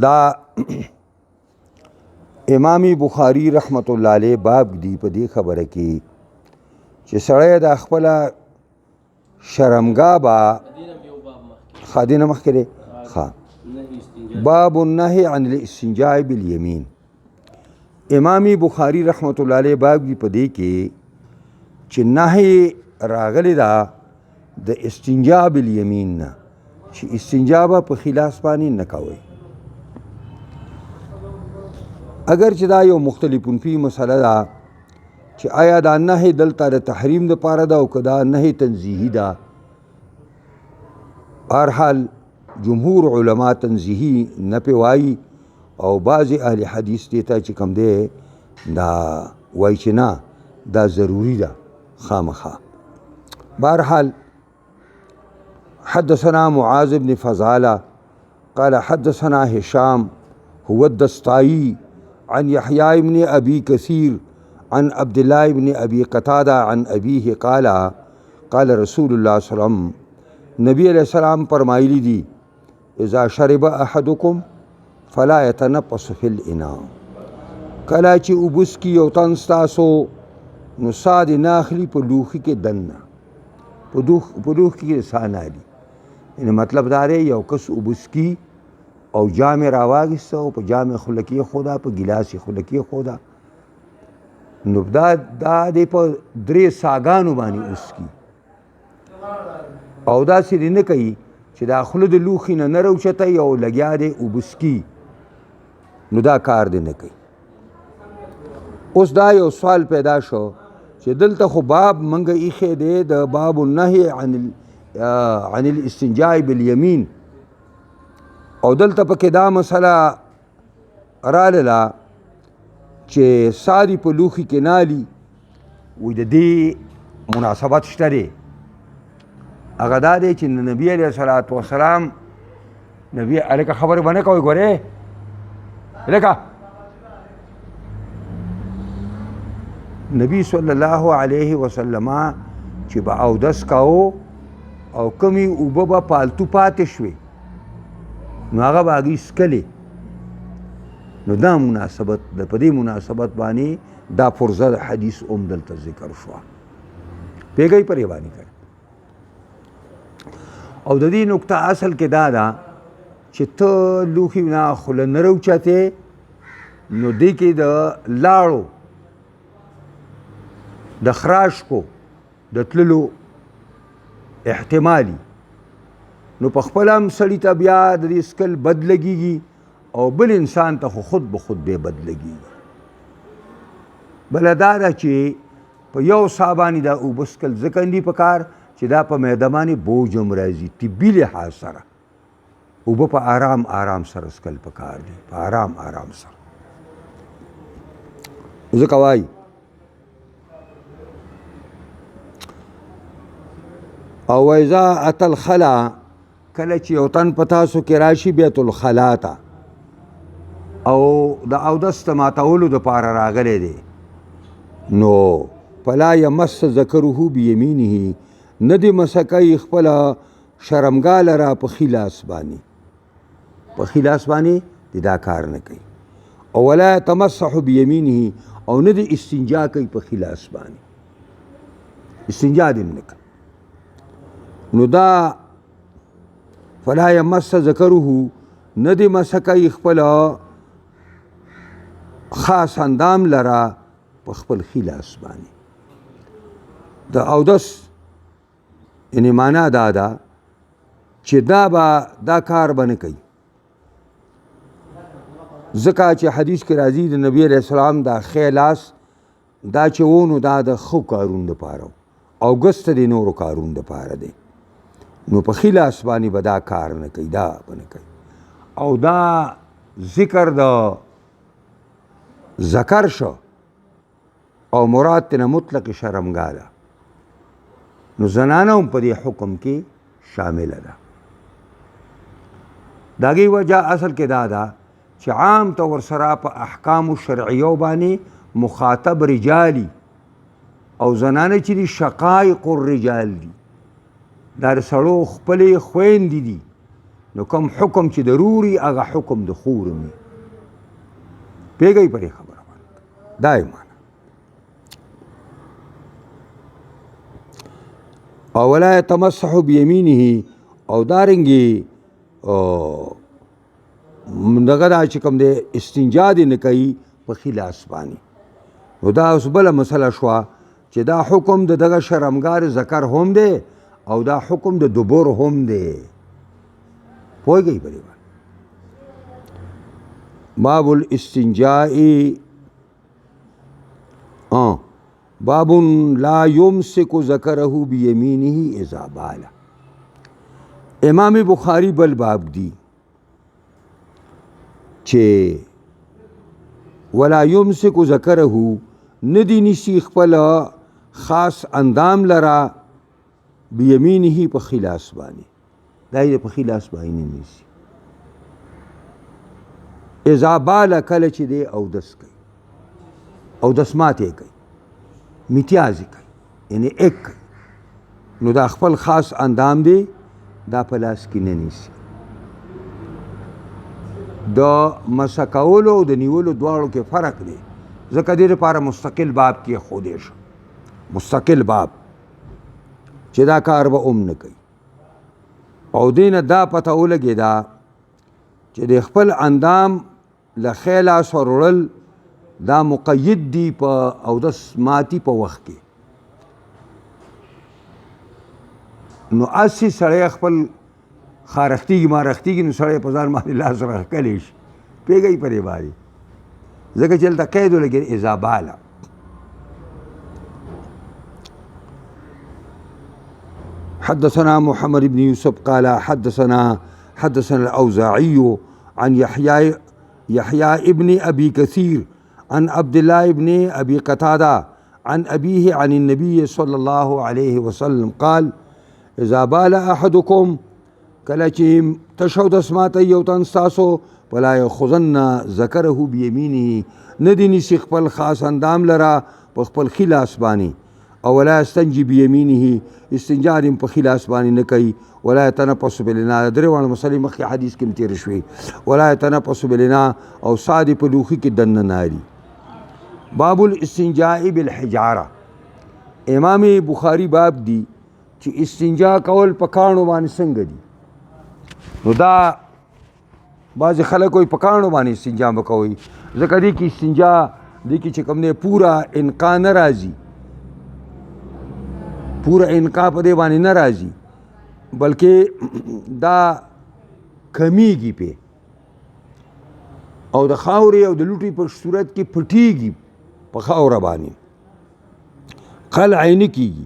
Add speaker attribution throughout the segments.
Speaker 1: دا امام بخاری رحمت الله علیه باب دی په دې خبره کې چې سړی د خپل شرمګاه با خادینه مخکې باب النهي عن الاستنجاء بالیمین. امام بخاری رحمت الله علیه باب دی په دې کې چې نهي راغلی دا د استنجاء بالیمین نه، چې استنجا به په خلاص باندې نه کوئ. اگر چې دا یو مختلفون فی مسله ده چې آیا دا نهي دلته د تحریم د پاره ده او که دا نهي تنزیهی ده. هرحال جمهور علما تنزیهی نه پې وایي او بعضې اهل حدیث دې ته چې کوم دی دا وایي چې نه دا ضروري ده خامخا. بهرحال حدثنا معاذ بن فضالة قال حدثنا هشام هو الدستائي عن يحيى بن أبي كثير عن عبد الله بن أبي قتادة عن أبيه قال قال رسول الله صلى الله عليه وسلم نبی علیہ السلام فرمایلی دی اذا شرب احدكم فلا يتنفس في الاناء. کله چې اوبس کی یو تن ستاسو نو سا دې نه اخلي په لوښي کې دننه، په لوښي کې سا نه اخلي. یعنې مطلب دا دی یو کس اوبس کی او جام یې راواخیسته او په جام یې خوله کېښوده، په ګیلاس یې خوله کېښوده، نو دا دې په درې ساګانو باندې وڅکي او داسې دې نه کوي چې دا خوله د لوښي نه راوچتوي او لګیا دی اوبسکي، نو دا کار دې نه کوي. اوس دا یو سوال پیدا شو چې دلته خو باب منګه ایښی دی د باب النهي عن الاستنجاء بالیمین، او دلته پکې دا مسله راغله چې ساری په لوښي کې نالي، وایي د دې مناسبت شته دی. هغه دا دی چې نبي علیه الصلاة وسلام نبي هلکه خبرې به نه کوئ، ګورې هلکه نبی صلی الله علیه وسلم چې به اودس کاو او کمی اوبه به پالتو پاتې شوې نو هغه به هغې څکلې، نو دا مناسبت د په دې مناسبت باندې دا فرضه د حدیث هم دلته ذکر شوه. پوهېږئ پرې باندې کړه. او د دې نکته اصل کې دا ده چې ته لوښي نه خوله نه راوچتې نو دې کې د لاړو د خراشکو د تللو احتمالي، نو په خپله هم سړي ته بیا د دې څکل بد لګېږي او بل انسان ته خو خود به خود بې بد لګېږي. بله دا ده چې په یو ساه باندې دا اوبه څکل ځکه دي په کار چې دا په معده باندې بوج هم راځي. طبي لحاظ سره اوبه په آرام آرام سره څکل پکار دي، په آرام آرام سره. ځکه وایي او وایذا اتى الخلا، کله چې یو تن په تاسو کې راشي بیت الخلا ته او د اودس ته ماتولو دپاره راغلی دی، نو فلا یمس ذکره بیمینه، نه دې مسه کوي خپله شرمګاه لره په ښي لاس باندې، په ښي لاس باندې دې دا کار نه کوي. او ولا یتمسح بیمینه، او نه دې استنجا کوي په ښي لاس باندې، استنجا دې نه کوي. نو دا فلا یمس ذکره، نه دې مسه کوي خپله خاص اندام لره په خپل ښي لاس باندې. د اودس یعنی معنا دا ده چې دا کار به نه کوي، ځکه چې حدیث کې راځي د نبي علیه السلام دا ښی لاس دا چې و نو دا د ښو کارونو دپاره او ګس ته د نورو کارونو دپاره دی، نو په ښي لاس باندې به دا کار نه کوي، دا به نه کوي. او دا ذکر د ذکر شو او مراد تینا مطلق شرمګاه ده، نو زنانه هم په دې حکم کې شامله ده. د هغې وجه اصل کې دا ده چې عام طور سره په احکامو شرعیو باندې مخاطب رجالي او زنانه چې دي شقایق الرجال دي، دا د سړو خپلې خویندې دي، نو کوم حکم چې ضروري هغه حکم د خور می پیږی پرې خبره باندې دا یې معنی او ولا يتمسح بيمينه او دارنګي دغه دا چې کوم دی استنجا دې نه کوي په خلاص باندې نو دا اوس بله مسله شوه چې دا حکم د دغه شرمګار ذکر هم دی او دا حکم د دبر هم دی پوهېږئ په دې باندې باب الاستنجاء باب لا يمسك ذکره بیمینه اذا بال امام بخاری بل باب دی چې ولا يمسك ذکره ندی نیسی خپل خاص اندام لرا بیمینه په خلاص باندې دا یې په خلاص باندې نیسی اذا بال کله چې دی او دس کوي او دس ماته کوي میتیازی کوي یعنی ایک کوي نو دا خپل خاص اندام دی دا په لاس کې نه نیسي د مسکولو او د نیولو دواړو کې فرق دی ځکه دې لپاره مستقل باب کې ښودی شو مستقل باب چې دا کار به نه کوي او دې نه دا پته ولګېده چې د خپل اندام له ښی لاس وروړل دا مقید دی په اودس ماتی په وخت کې نو اسی سړی خپل خارښتېږي مارښتېږي نو سړی په ځان باندې لاس راښکلی شي پوهېږئ په دې باندې ځکه چې هلته قید ولګېد اذا باله حدثنا محمد بن يوسف قال حدثنا الأوزاعي عن يحيى ابن أبي كثير عن عبد الله بن أبي قتادة عن أبيه عن النبي صلى الله عليه وسلم قال اذا بال أحدكم کله چې تشهد اسماته یو تن ستاسو ولا یخذن ذکره بیمینه ندی نیسي خپل خاص اندام لرا په خپل خلاص باندې او ولا استنجي بیمینه استنجا دې په خلاص باندې نه کوي ولا يتنفس بالنا درې وړ مسلې مخکې حدیث کې تیر شوی ولا يتنفس بالنا او صاد په لوخي کې دنه ناري باب الاستنجاء بالحجاره امام بخاری باب دی چې استنجا کول په کاڼو باندې څنګه دي نو دا بعض خلک وایي په کاڼو باندې استنجا به کوئ ځکه دې کې استنجا دې کې چې کوم دی پورا انقا نه راځي پورا انقا په دې باندې نه راځي بلکې دا کمیږي پې او د خاورې او د لوټي په صورت کې پټیږي په خاوره باندې قلع نه کیږي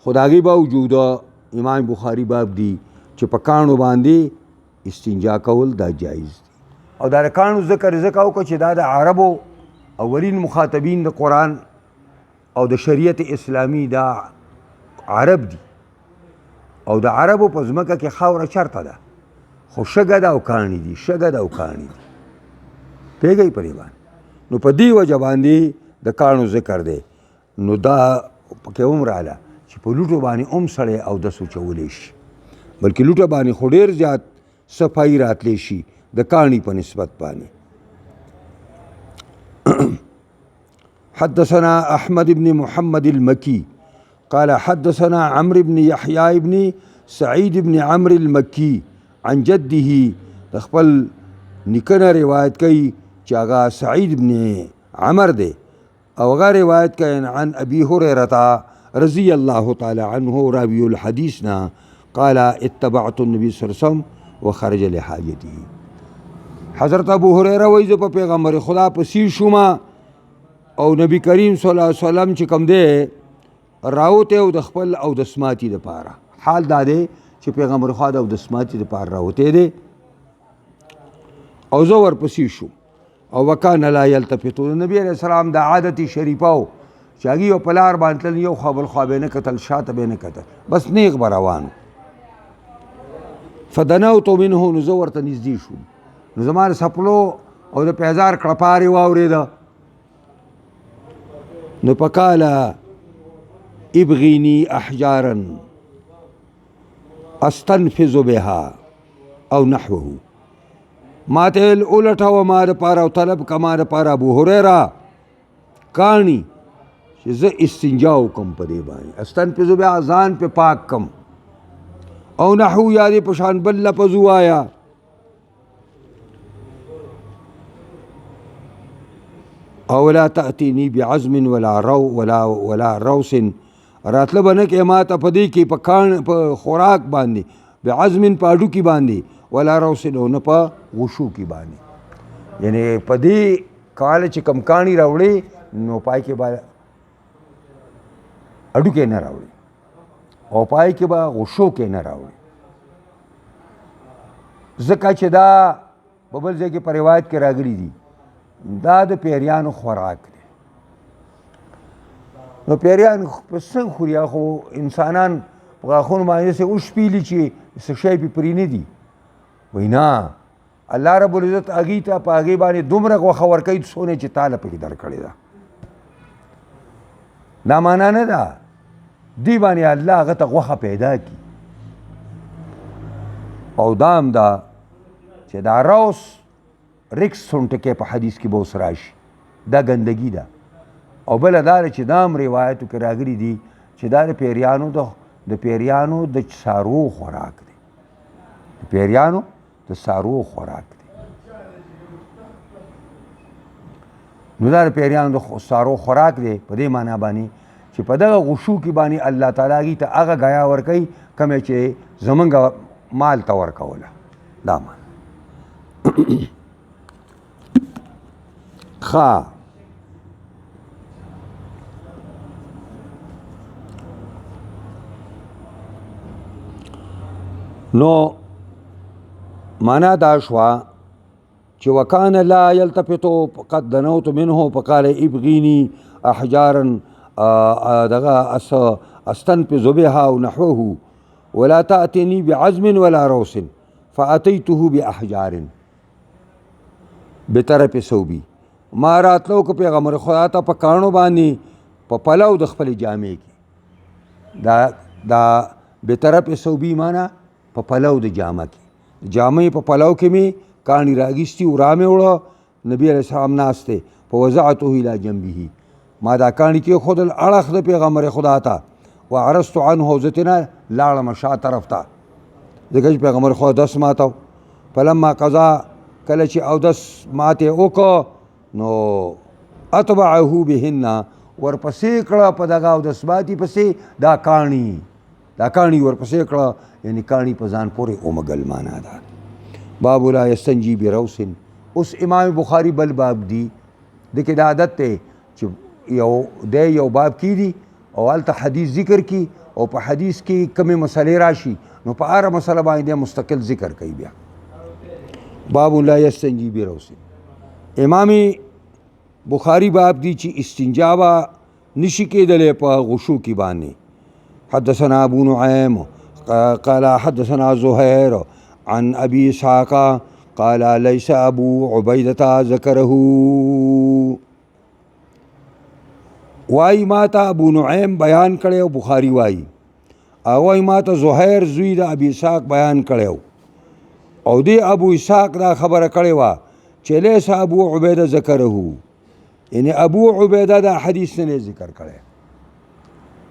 Speaker 1: خو د هغې باوجود امام بخاري باب دی چې په کاڼو باندې استنجا کول دا جایز دی او دا د کاڼو ذکر وکړه چې دا د عربو اولین مخاطبین د قرآن او د شریعت اسلامی دا عرب دي او د عربو په ځمکه کې خاوره چرته ده خو شګه ده او کاڼي دي شګه ده او کاڼي دي پوهېږئ په دې باندې نو په دې وجه باندې د کاڼو ذکر دی نو دا پکې هم راله چې په لوټو باندې هم سړی اودس وچولی شي بلکې لوټه باندې خو ډېر زیات صفایي راتلی شي د کاڼي په نسبت باندې حدثنا احمد بن محمد المكي قال حدثنا عمرو بن يحيى بن سعيد بن عمرو المكي عن جده خپل نیکه روایت کوي چې هغه سعید بن عمر دی او هغه روایت کوي عن ابي هريره رضي الله تعالى عنه راوي الحديث نا قال اتبعت النبي صلى الله عليه وسلم وخرج لحاجته حضرت ابو هريره وایي زه په پیغمبر خدا پسې شوم او نبی کریم صلی الله علیه وسلم چې کوم دی راوته او د خپل او د سماتی لپاره حال دا دی چې پیغمبر خدا او د سماتی لپاره راوته دی او زه ورپسې شوم او وکانه لا یلتفتو نبی علیہ السلام د عادت شریفه و چې هغې یو په لار باندې تلل یو خوا بل خوا به یې نه کتل شاته به یې نه کتل بس نیغ به روان فدنوت منه نو زه ورته نږدې شوم نو زما د سپلو او د پیزار کړپارې واورېده نو فقاله ابغیني احجارا استنفذ بها او نحوه. ما ته الټه ما دپاره او طلب که ما دپاره ابو هریره کاڼي چې زه استنجا وکم په دې باندې استن پې زه بیا ځان پې پاک کم او نحو یا دې په شان بل لفظ ووایا. او لا تأتینی بعزم ولا روس راتله به نه کې ما ته په دې کې په خوراک باندې بعزم په هډوکي باندې ولا روس او نه په غشو کې باندې یعنی په دې کال چې کم کاڼي راوړې نو پای کې به هډوکي نه راوړي او پای کې به غشو کې نه راوړي ځکه چې دا په بل ځای کې په روایت کې راغلي دي دا د پیریانو خوراک دی. نو پیریان په څنګه خوري خو انسانان په غاښونو باندې داسې وشپیلي چې څه شی پې پرې نه دي. وایي نه الله رب العزت هغوی ته په هغې باندې دومره غوښه ورکوي څونه چې تا له پکې درکړې ده. دا معنا نه ده دې باندې الله هغه ته غوښه پیدا کړي. او دا هم ده چې دا روس رکس سونټکې په حدیث کې به اوس راشي دا ګندګي ده. او بله دا ده چې دا هم روایتو کې راغلي دي چې دا د پیریانو د څاروو خوراک دی. د پیریانو د څاروو خوراک دی. نو دا د پیریانو د څاروو خوراک دی په دې معنا باندې چې په دغه غشو کې باندې الله تعالی هغې ته هغه ګیا ورکوي کومې چې زمونږ مال ته ورکوله. دا معنا خا نو معنا دا شوه چې وکان لا یلتفتو قد دنوت منه فقال ابغینی احجارا دغه استنفذ بها او نحوه ولا تأتنی بعزم ولا روس فأتیته بأحجار بطرف صوبی. ما راتلو که پیغمبر خدا ته په کاڼو باندې په پلو د خپلې جامې کې دا بطرف صوبی معنا په پلو د جامه کې جامې په پلو کې مې کاڼي راګیستي او را مې وړه نبي علیه السلام ناست دی فوضعته الی جنبه ما دا کاڼي کېښودل اړخ د پیغمبر خدا ته وعرضت عنه زه ترې نه لاړم شا طرف ته ځکه چې پیغمبر خدا دس ماته فلما قضا کله چې اودس ماته وکړه نو اتبعه بهن ورپسې کړه په دغه اودس ماتي پسې دا کاڼي ورپسې کړه یعنی کاڼي په ځان پورې اومګل معنا ده. باب لا یستنجي بروس. اوس امام بخاري بل باب دی د کې دا عادت دی چې یو باب کی دي او هلته حدیث ذکر کی او په حدیث کې کومې مسلې راشي نو په هره مسله باندې مستقل ذکر کوي. بیا باب لا یستنجي بروس امام بخاری باب دی چې استنجا به نشي کېدلی په غشو کې باندې. حدثنا ابو نعیم قال حدثنا زهير عن ابي اسحاق قال ليس ابو عبيدة ذكره. وايي ما ته ابو نعیم بیان کړی بخاری وايي او وايي ما ته زهير زوی د ابي اسحاق بیان کړی او دی ابو اسحاق دا خبره کړې وه چې لیس ابو عبیده ذکره یعنی ابو عبیده دا حدیث نه ذکر کړی.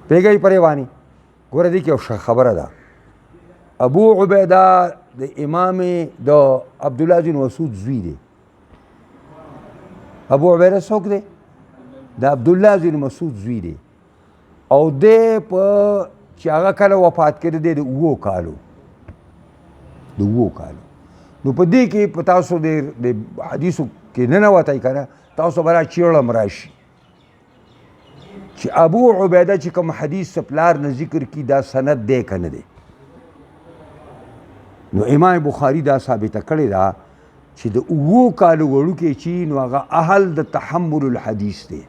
Speaker 1: پوهېږئ پرې واني ګوره دې کې یو خبره ده. ابو عبیده د امام د عبدالله بن مسعود زوی دی. ابو عبیده څوک دی؟ د عبدالله بن مسعود زوی دی او دی په چې هغه کله وفات کړی دی د 7 کالو نو په دې کې په تاسو د حدیثو کې ننوتی که نه تاسو به را چیړم راشي چې ابو عبیده چې کوم حدیث پلار نه ذکر کی دا سند دی که نه دی. نو امام بخاري دا ثابته کړې ده چې د 7 کالو وړوکی چې نو هغه اهل د تحمل الحدیث دی.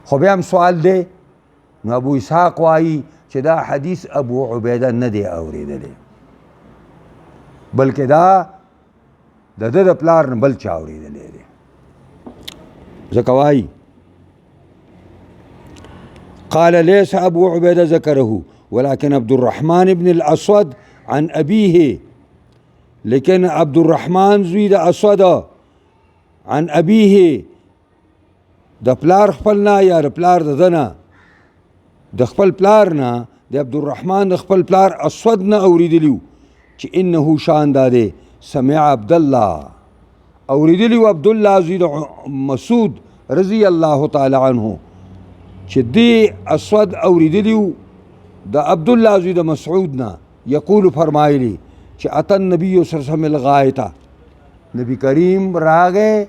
Speaker 1: خو بیا هم سوال دی نو ابو اسحاق وایي چې دا حدیث ابو عبیده نه دی اورېدلی بلکې دا د ده د پلار نه بل چا اورېدلی دی. ځکه وایي قال ليس ابو عبيده ذكره ولكن عبد الرحمن بن الاسود عن ابیه، لیکن عبدالرحمن زوی د اسود عن ابیه د پلار خپل نه یا د پلار د ده نه، د خپل پلار نه د عبدالرحمن د خپل پلار اسود نه اوریدلی و چې انه شان دا دی سمع عبدالله، اوریدلی و عبدالله زوی د مسعود رضی الله تعالی عنه چې دی اسود اوریدلی و د عبدالله زوی د مسعود نه یقول فرمایلی چې اتى النبي صلی الله علیه وسلم الغایته، نبی کریم راغې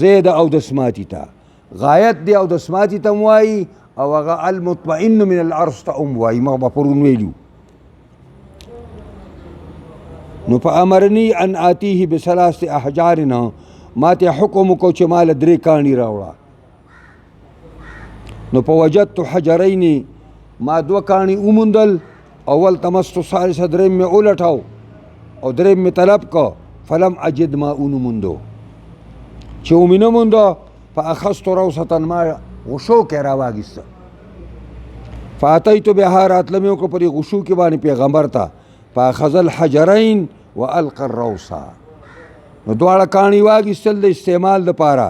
Speaker 1: زید او دسماتی ته، غایت دی او دسماتی ته وایي او هغه المطمئن من الارض ته وایي، ما به پرون ویلو. نو فامرني ان آتيه بثلاث احجار، ما ته حکم وکړو چې مال 3 کاڼي راوړه. نو فوجدت حجرين، ما 2 کاڼي وموندل، اول تمست ثالث دریم مې ولټاو او دریم مې طلب کو، فلم اجد ما موندو، چې ومې نه موندو فاخذت روسة، ما غشو کې راواګیسته، فاتیت بها، راتله مې وکړه په دې غشو کې باندې پیغمبر ته، فاخذ الحجرين والقى الروسة، نو دواړه کاڼي واګیستل د استعمال دپاره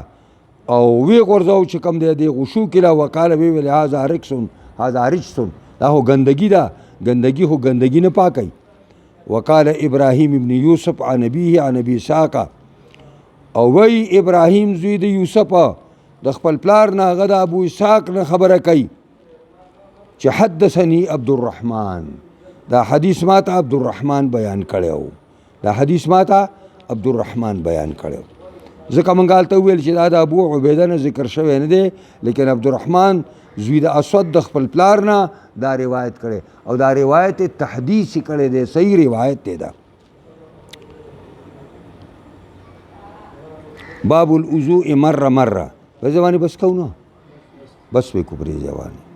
Speaker 1: او وی غورځو چې کوم دی د غشو کې لا، وقاله وی ویل هذا رکسون هذا رجسون، دا خو ګندګي ده، ګندګي خو ګندګي نه پاکوي. وقال ابراهیم ابن یوسف عن ابیه عن ابي اسحاق، او وی ابراهیم زوی د یوسف د خپل پلار نه هغه د ابو اسحاق نه خبره کوي چې حدثني عبدالرحمن، دا حدیث ماته عبدالرحمن بیان کړی، دا حدیث ماته عبدالرحمن بیان کړی. ځکه مونږ هلته وویل چې دا د ابو عبیده نه ذکر شوی نه دی، لیکن عبدالرحمن زوی د اسود د خپل پلار نه دا روایت کړی او دا روایت تحدیث کړی دی، صحیح روایت دی. دا باب الوضوء مره مره، په ځواني بس کوو نو بس وی کو پرې ځواني.